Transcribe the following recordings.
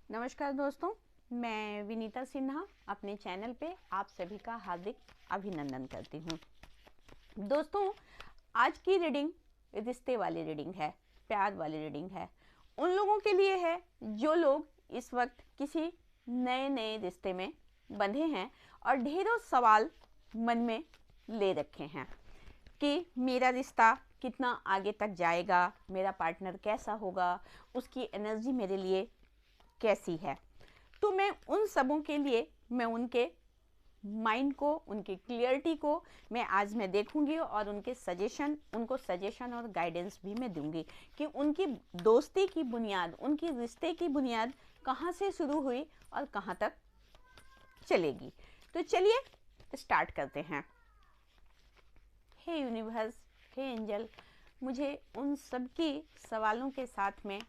नमस्कार दोस्तों, मैं विनीता सिन्हा अपने चैनल पे आप सभी का हार्दिक अभिनंदन करती हूँ। दोस्तों, आज की रीडिंग रिश्ते वाली रीडिंग है, प्यार वाली रीडिंग है। उन लोगों के लिए है जो लोग इस वक्त किसी नए नए रिश्ते में बंधे हैं और ढेरों सवाल मन में ले रखे हैं कि मेरा रिश्ता कितना आगे तक जाएगा, मेरा पार्टनर कैसा होगा, उसकी एनर्जी मेरे लिए कैसी है। तो मैं उन सबों के लिए मैं उनके माइंड को, उनकी क्लियरिटी को आज मैं देखूंगी और उनको सजेशन और गाइडेंस भी मैं दूंगी कि उनकी दोस्ती की बुनियाद, उनकी रिश्ते की बुनियाद कहाँ से शुरू हुई और कहाँ तक चलेगी। तो चलिए स्टार्ट करते हैं। हे यूनिवर्स, हे एंजल, मुझे उन सब की सवालों के साथ में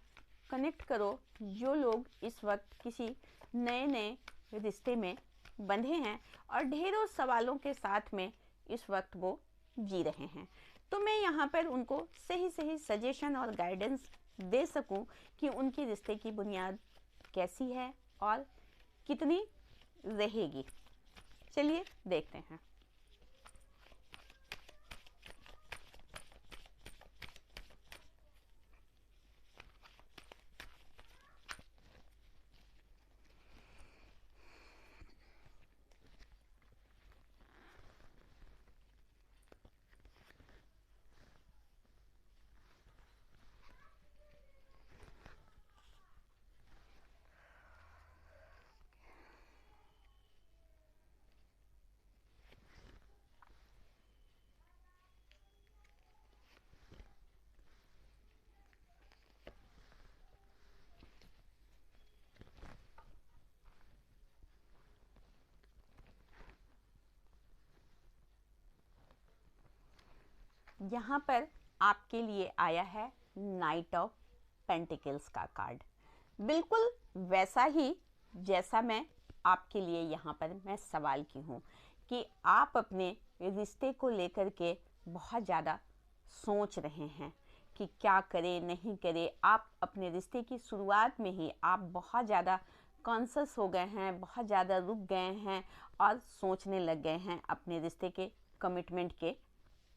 कनेक्ट करो जो लोग इस वक्त किसी नए नए रिश्ते में बंधे हैं और ढेरों सवालों के साथ में इस वक्त वो जी रहे हैं। तो मैं यहाँ पर उनको सही सही सजेशन और गाइडेंस दे सकूं कि उनकी रिश्ते की बुनियाद कैसी है और कितनी रहेगी। चलिए देखते हैं। यहाँ पर आपके लिए आया है नाइट ऑफ पेंटिकल्स का कार्ड, बिल्कुल वैसा ही जैसा मैं आपके लिए यहाँ पर मैं सवाल की हूँ कि आप अपने रिश्ते को लेकर के बहुत ज़्यादा सोच रहे हैं कि क्या करें नहीं करें। आप अपने रिश्ते की शुरुआत में ही आप बहुत ज़्यादा कॉन्शियस हो गए हैं, बहुत ज़्यादा रुक गए हैं और सोचने लग गए हैं अपने रिश्ते के कमिटमेंट के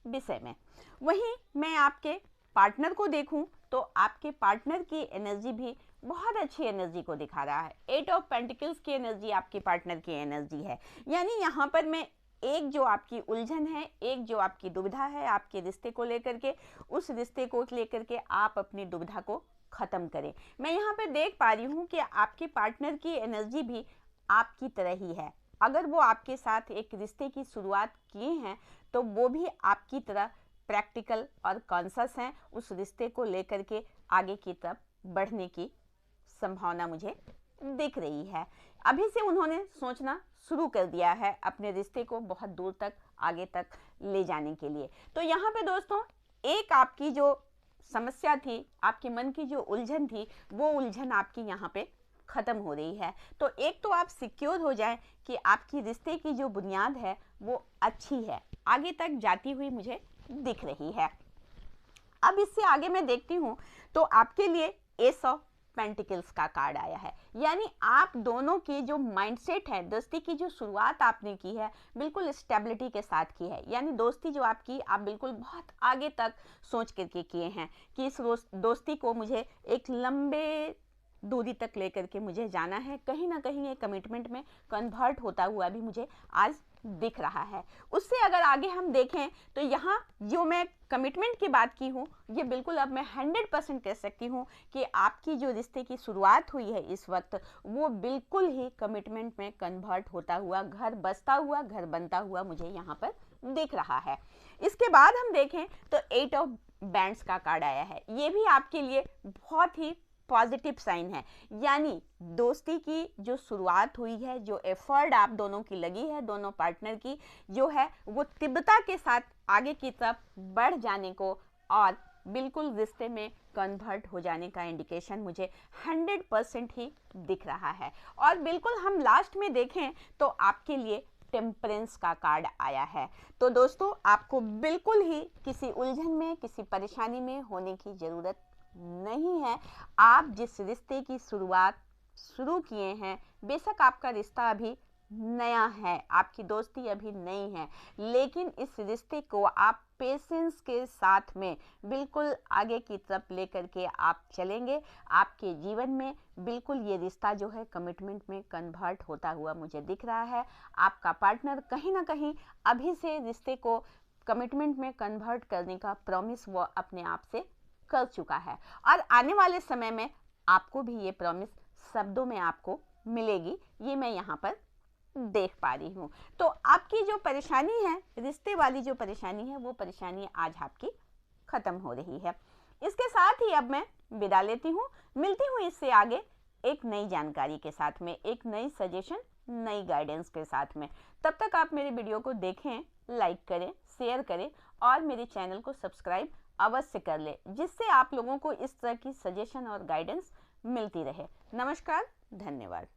विषय में। वहीं मैं आपके पार्टनर को देखूं तो आपके पार्टनर की एनर्जी भी बहुत अच्छी एनर्जी को दिखा रहा है। 8 ऑफ पेंटिकल्स की एनर्जी आपके पार्टनर की एनर्जी है। यानी यहाँ पर मैं एक जो आपकी उलझन है, एक जो आपकी दुविधा है आपके रिश्ते को लेकर के, उस रिश्ते को लेकर के आप अपनी दुविधा को खत्म करें। मैं यहाँ पर देख पा रही हूँ कि आपके पार्टनर की एनर्जी भी आपकी तरह ही है। अगर वो आपके साथ एक रिश्ते की शुरुआत किए हैं तो वो भी आपकी तरह प्रैक्टिकल और कॉन्शियस हैं। उस रिश्ते को लेकर के आगे की तरफ बढ़ने की संभावना मुझे दिख रही है। अभी से उन्होंने सोचना शुरू कर दिया है अपने रिश्ते को बहुत दूर तक, आगे तक ले जाने के लिए। तो यहाँ पे दोस्तों, एक आपकी जो समस्या थी, आपके मन की जो उलझन थी, वो उलझन आपकी यहाँ पे खत्म हो रही है। तो एक तो आप सिक्योर हो जाएं कि आपकी रिश्ते की जो बुनियाद है वो अच्छी है, आगे तक जाती हुई मुझे दिख रही है। अब इससे आगे मैं देखती हूँ तो आपके लिए एस ऑफ पेंटिकल्स का कार्ड आया है। यानी आप दोनों की जो माइंडसेट है, दोस्ती की जो शुरुआत आपने की है बिल्कुल स्टेबिलिटी के साथ की है। यानी दोस्ती जो आपकी, आप बिल्कुल बहुत आगे तक सोच करके किए हैं कि इस दोस्ती को मुझे एक लंबे दूरी तक लेकर के मुझे जाना है। कहीं ना कहीं ये कमिटमेंट में कन्वर्ट होता हुआ भी मुझे आज दिख रहा है। उससे अगर आगे हम देखें तो यहाँ जो मैं कमिटमेंट की बात की हूँ, ये बिल्कुल अब मैं 100% कह सकती हूँ कि आपकी जो रिश्ते की शुरुआत हुई है इस वक्त, वो बिल्कुल ही कमिटमेंट में कन्वर्ट होता हुआ, घर बसता हुआ, घर बनता हुआ मुझे यहाँ पर दिख रहा है। इसके बाद हम देखें तो 8 ऑफ बैंड्स का कार्ड आया है। ये भी आपके लिए बहुत ही पॉजिटिव साइन है। यानी दोस्ती की जो शुरुआत हुई है, जो एफर्ट आप दोनों की लगी है, दोनों पार्टनर की जो है, वो तीव्रता के साथ आगे की तरफ बढ़ जाने को और बिल्कुल रिश्ते में कन्वर्ट हो जाने का इंडिकेशन मुझे 100% ही दिख रहा है। और बिल्कुल हम लास्ट में देखें तो आपके लिए टेम्परेंस का कार्ड आया है। तो दोस्तों, आपको बिल्कुल ही किसी उलझन में, किसी परेशानी में होने की ज़रूरत नहीं है। आप जिस रिश्ते की शुरुआत शुरू किए हैं, बेशक आपका रिश्ता अभी नया है, आपकी दोस्ती अभी नई है, लेकिन इस रिश्ते को आप पेशेंस के साथ में बिल्कुल आगे की तरफ लेकर के आप चलेंगे। आपके जीवन में बिल्कुल ये रिश्ता जो है कमिटमेंट में कन्वर्ट होता हुआ मुझे दिख रहा है। आपका पार्टनर कहीं ना कहीं अभी से रिश्ते को कमिटमेंट में कन्वर्ट करने का प्रॉमिस वो अपने आप से कर चुका है, और आने वाले समय में आपको भी ये प्रॉमिस शब्दों में आपको मिलेगी, ये मैं यहाँ पर देख पा रही हूँ। तो आपकी जो परेशानी है, रिश्ते वाली जो परेशानी है, वो परेशानी आज आपकी खत्म हो रही है। इसके साथ ही अब मैं विदा लेती हूँ, मिलती हूँ इससे आगे एक नई जानकारी के साथ में, एक नई सजेशन, नई गाइडेंस के साथ में। तब तक आप मेरे वीडियो को देखें, लाइक करें, शेयर करें और मेरे चैनल को सब्सक्राइब अवश्य कर ले, जिससे आप लोगों को इस तरह की सजेशन और गाइडेंस मिलती रहे। नमस्कार, धन्यवाद।